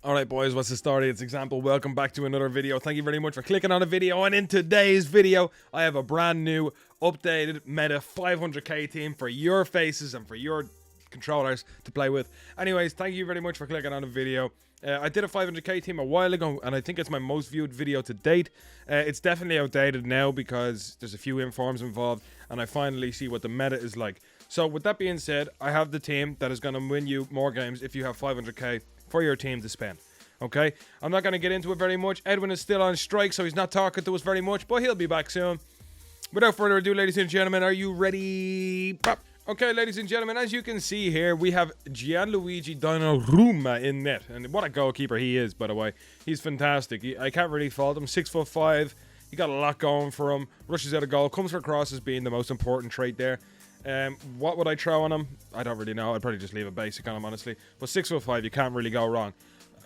Alright boys, what's the story? It's Example. Welcome back to another video. Thank you very much for clicking on the video, and in today's video I have a brand new updated meta 500k team for your faces and for your controllers to play with. Anyways, thank you very much for clicking on the video. I did a 500k team a while ago, and I think it's my most viewed video to date. It's definitely outdated now because there's a few informs involved, and I finally see what the meta is like. So with that being said, I have the team that is going to win you more games if you have 500k for your team to spend. Okay, I'm not going to get into it very much. Edwin is still on strike, so he's not talking to us very much, but he'll be back soon. Without further ado, ladies and gentlemen, are you ready? Pop. Okay, ladies and gentlemen, as you can see here, we have Gianluigi Donnarumma in net. And what a goalkeeper he is, by the way. He's fantastic. I can't really fault him. 6'5". He got a lot going for him. Rushes out a goal. Comes for crosses being the most important trait there. What would I throw on him? I don't really know. I'd probably just leave a basic on him, honestly. But 6'5", you can't really go wrong.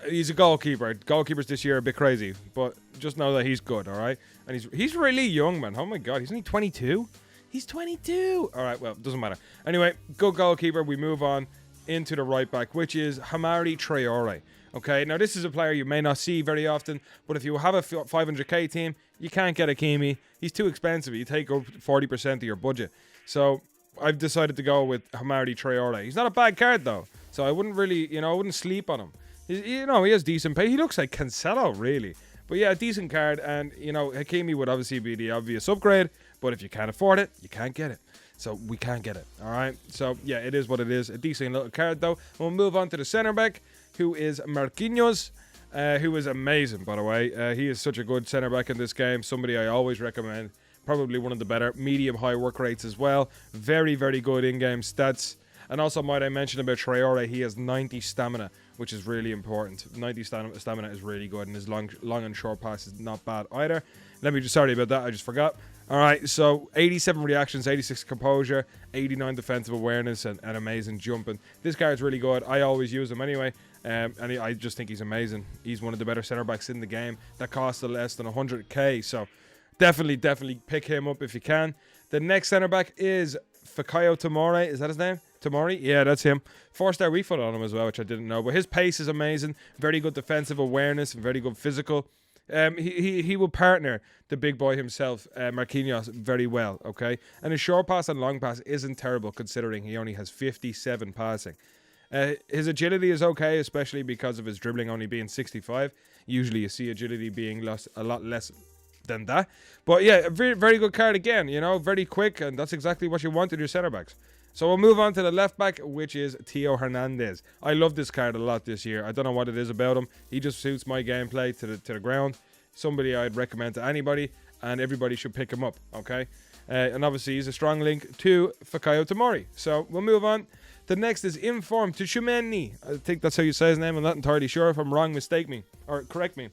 He's a goalkeeper. Goalkeepers this year are a bit crazy, but just know that he's good, all right? And he's really young, man. Oh my God, he's only 22. He's 22. All right, well, it doesn't matter. Anyway, good goalkeeper. We move on into the right back, which is Hamari Traore. Okay, now this is a player you may not see very often, but if you have a 500k team, you can't get Hakimi. He's too expensive. You take up 40% of your budget. So I've decided to go with Hamari Traore. He's not a bad card though, so I wouldn't really, I wouldn't sleep on him. He has decent pay. He looks like Cancelo, really. But yeah, a decent card, and Hakimi would obviously be the obvious upgrade. But if you can't afford it, you can't get it. So we can't get it. All right. So yeah, it is what it is. A decent little card though. We'll move on to the centre back, who is Marquinhos, who is amazing, by the way. He is such a good centre back in this game. Somebody I always recommend. Probably one of the better. Medium high work rates as well. Very, very good in-game stats. And also, might I mention about Traore, he has 90 stamina, which is really important. 90 stamina is really good, and his long and short pass is not bad either. Sorry about that, I just forgot. All right, so 87 reactions, 86 composure, 89 defensive awareness, and amazing jumping. This guy's really good. I always use him anyway, and I just think he's amazing. He's one of the better center backs in the game. That costs less than 100k, so definitely pick him up if you can. The next center back is Fikayo Tomori. Is that his name? Tomori? Yeah, that's him. 4-star weak foot on him as well, which I didn't know. But his pace is amazing. Very good defensive awareness. Very good physical. He will partner the big boy himself, Marquinhos, very well, okay? And his short pass and long pass isn't terrible considering he only has 57 passing. His agility is okay, especially because of his dribbling only being 65. Usually you see agility being a lot less than that. But yeah, a very, very good card again, very quick, and that's exactly what you want in your centre backs. So we'll move on to the left back, which is Theo Hernandez. I love this card a lot this year. I don't know what it is about him. He just suits my gameplay to the ground. Somebody I'd recommend to anybody, and everybody should pick him up, okay? And obviously he's a strong link to Fikayo Tomori. So we'll move on. The next is Inform Tchouameni. I think that's how you say his name. I'm not entirely sure. If I'm wrong, mistake me or correct me.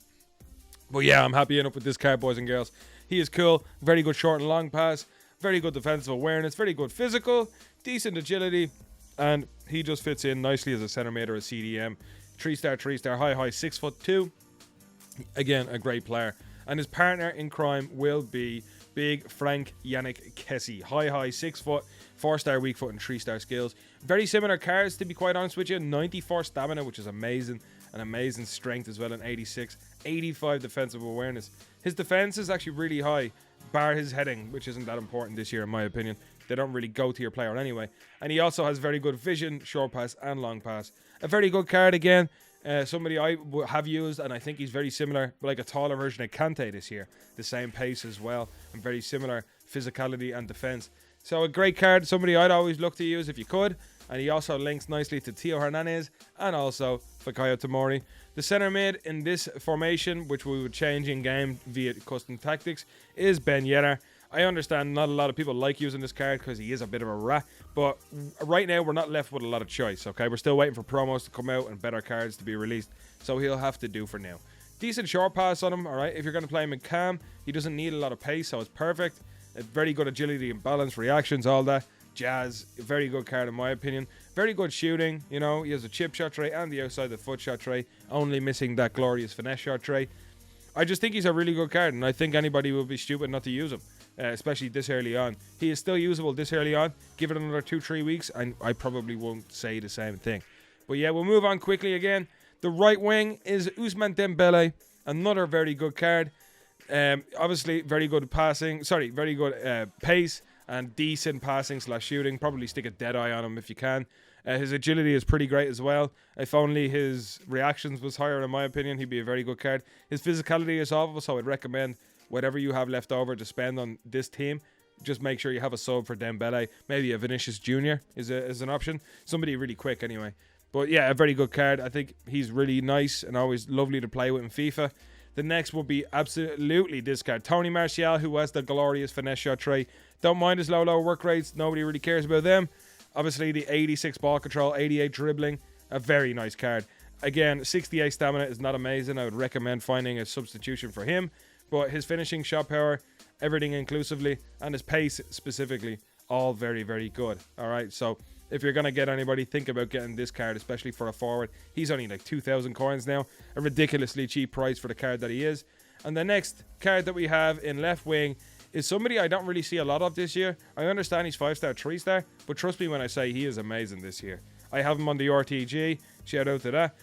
But yeah, I'm happy enough with this card, boys and girls. He is cool. Very good short and long pass. Very good defensive awareness. Very good physical. Decent agility. And he just fits in nicely as a centre mid or a CDM. 3-star, high, 6'2". Again, a great player. And his partner in crime will be big Frank Yannick Kessie. High, 6 foot, 4-star weak foot, and 3-star skills. Very similar cards, to be quite honest with you. 94 stamina, which is amazing. And amazing strength as well, and 86. 85 defensive awareness. His defense is actually really high, bar his heading, which isn't that important this year in my opinion. They don't really go to your player anyway. And he also has very good vision, short pass, and long pass. A very good card again. Somebody I have used, and I think he's very similar, but like a taller version of Kante this year. The same pace as well, and very similar physicality and defense. So a great card, somebody I'd always look to use if you could. And he also links nicely to Theo Hernandez and also Fikayo Tomori. The centre mid in this formation, which we would change in game via custom tactics, is Ben Yedder. I understand not a lot of people like using this card because he is a bit of a rat, but right now we're not left with a lot of choice, okay? We're still waiting for promos to come out and better cards to be released, so he'll have to do for now. Decent short pass on him, all right? If you're going to play him in cam, he doesn't need a lot of pace, so it's perfect. Very good agility and balance, reactions, all that. Jazz, a very good card in my opinion. Very good shooting, he has a chip shot tray and the outside the foot shot tray, only missing that glorious finesse shot tray. I just think he's a really good card, and I think anybody will be stupid not to use him, especially this early on. He is still usable this early on. Give it another 2-3 weeks and I probably won't say the same thing. But yeah, we'll move on quickly again. The right wing is Ousmane Dembele, another very good card. Obviously, very good passing. Sorry, very good pace and decent passing / shooting. Probably stick a dead eye on him if you can. His agility is pretty great as well. If only his reactions was higher, in my opinion, he'd be a very good card. His physicality is awful, so I'd recommend whatever you have left over to spend on this team, just make sure you have a sub for Dembele. Maybe a Vinicius Jr. is an option. Somebody really quick anyway. But yeah, a very good card. I think he's really nice and always lovely to play with in FIFA. The next will be absolutely this card. Tony Martial, who has the glorious finesse shot trait. Don't mind his low work rates. Nobody really cares about them. Obviously, the 86 ball control, 88 dribbling. A very nice card. Again, 68 stamina is not amazing. I would recommend finding a substitution for him. But his finishing, shot power, everything inclusively, and his pace specifically, all very, very good. All right, so if you're going to get anybody, think about getting this card, especially for a forward. He's only like 2,000 coins now. A ridiculously cheap price for the card that he is. And the next card that we have in left wing is somebody I don't really see a lot of this year. I understand he's 5-star, 3-star, but trust me when I say he is amazing this year. I have him on the RTG. Shout out to that.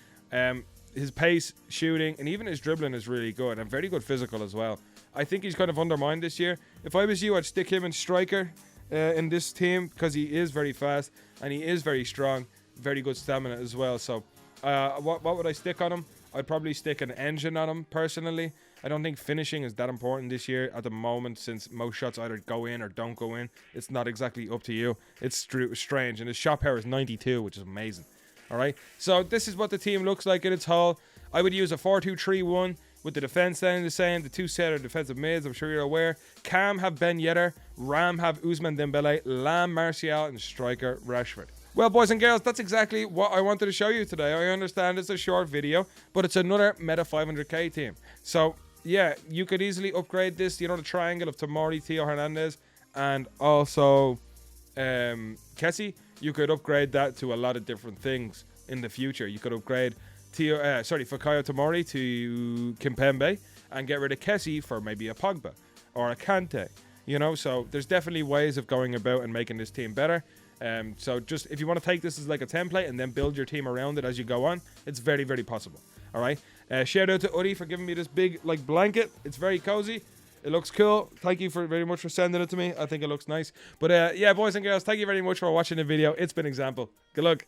His pace, shooting, and even his dribbling is really good, and very good physical as well. I think he's kind of undermined this year. If I was you, I'd stick him in striker in this team, because he is very fast and he is very strong, very good stamina as well. So what would I stick on him? I'd probably stick an engine on him personally. I don't think finishing is that important this year at the moment, since most shots either go in or don't go in. It's not exactly up to you. It's strange, and his shot power is 92, which is amazing. All right, so this is what the team looks like in its whole. I would use a 4-2-3-1 with the defense staying the same. The two set of defensive mids, I'm sure you're aware. Cam have Ben Yedder, Ram have Ousmane Dembele, Lam Martial, and striker Rashford. Well, boys and girls, that's exactly what I wanted to show you today. I understand it's a short video, but it's another Meta 500k team. So yeah, you could easily upgrade this. You know, the triangle of Tomori, Theo Hernandez, and also Kessie. You could upgrade that to a lot of different things in the future. You could upgrade Fikayo Tomori to Kimpembe and get rid of Kessie for maybe a Pogba or a Kante. You know, so there's definitely ways of going about and making this team better. So just if you want to take this as like a template and then build your team around it as you go on, it's very, very possible. All right. Shout out to Udi for giving me this big like blanket. It's very cozy. It looks cool. Thank you very much for sending it to me. I think it looks nice. But yeah, boys and girls, thank you very much for watching the video. It's been Example. Good luck.